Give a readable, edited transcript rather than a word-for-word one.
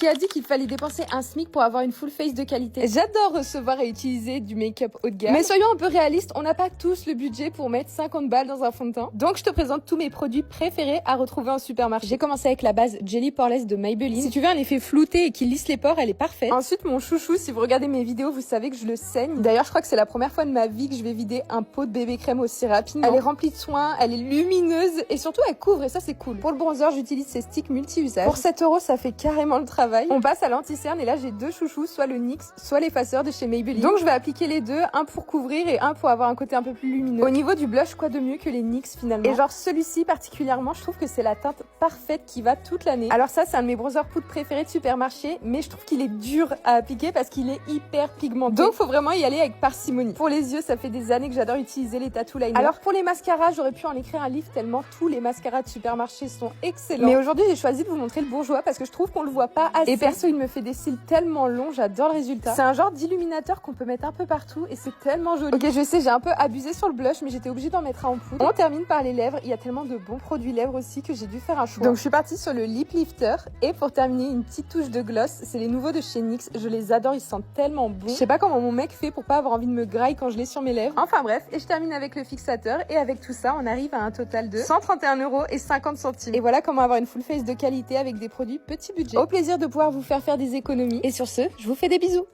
qui a dit qu'il fallait dépenser un SMIC pour avoir une full face de qualité. J'adore recevoir et utiliser du make-up haut de gamme. Mais soyons un peu réalistes, on n'a pas tous le budget pour mettre 50 balles dans un fond de teint. Donc je te présente tous mes produits préférés à retrouver en supermarché. J'ai commencé avec la base Jelly Poreless de Maybelline. Si tu veux un effet flouté et qui lisse les pores, elle est parfaite. Ensuite, mon chouchou, si vous regardez mes vidéos, vous savez que je le saigne. D'ailleurs, je crois que c'est la première fois de ma vie que je vais vider un pot de bébé crème aussi rapidement. Elle est remplie de soins, elle est lumineuse et surtout elle couvre et ça c'est cool. Pour le bronzer, j'utilise ces sticks multi-usages. Pour 7 €, ça fait carrément le travail. On passe à l'anti-cerne et là j'ai deux chouchous, soit le NYX, soit l'effaceur de chez Maybelline. Donc je vais appliquer les deux, un pour couvrir et un pour avoir un côté un peu plus lumineux. Au niveau du blush, quoi de mieux que les NYX finalement. Et genre celui-ci particulièrement, je trouve que c'est la teinte parfaite qui va toute l'année. Alors ça c'est un de mes bronzers poudre préférés de supermarché, mais je trouve qu'il est dur à appliquer parce qu'il est hyper pigmenté. Donc faut vraiment y aller avec parcimonie. Pour les yeux, ça fait des années que j'adore utiliser les tattoo liners. Alors pour les mascaras, j'aurais pu en écrire un livre tellement tous les mascaras de supermarché sont excellents. Mais aujourd'hui, j'ai choisi de vous montrer le bourgeois parce que je trouve qu'on le voit pas assez. Et perso, il me fait des cils tellement longs, j'adore le résultat. C'est un genre d'illuminateur qu'on peut mettre un peu partout et c'est tellement joli. Ok, je sais, j'ai un peu abusé sur le blush, mais j'étais obligée d'en mettre un en poudre. On termine par les lèvres. Il y a tellement de bons produits lèvres aussi que j'ai dû faire un choix. Donc je suis partie sur le lip lifter et pour terminer, une petite touche de gloss. C'est les nouveaux de chez NYX. Je les adore, ils sentent tellement bons. Je sais pas comment mon mec fait pour pas avoir envie de me grailler quand je l'ai sur mes lèvres. Enfin bref, et je termine avec le fixateur et avec tout ça, on arrive à un total de 131,50 €. Et voilà comment avoir une full face de qualité avec des produits petit budget. Au plaisir de pouvoir vous faire des économies. Et sur ce, je vous fais des bisous.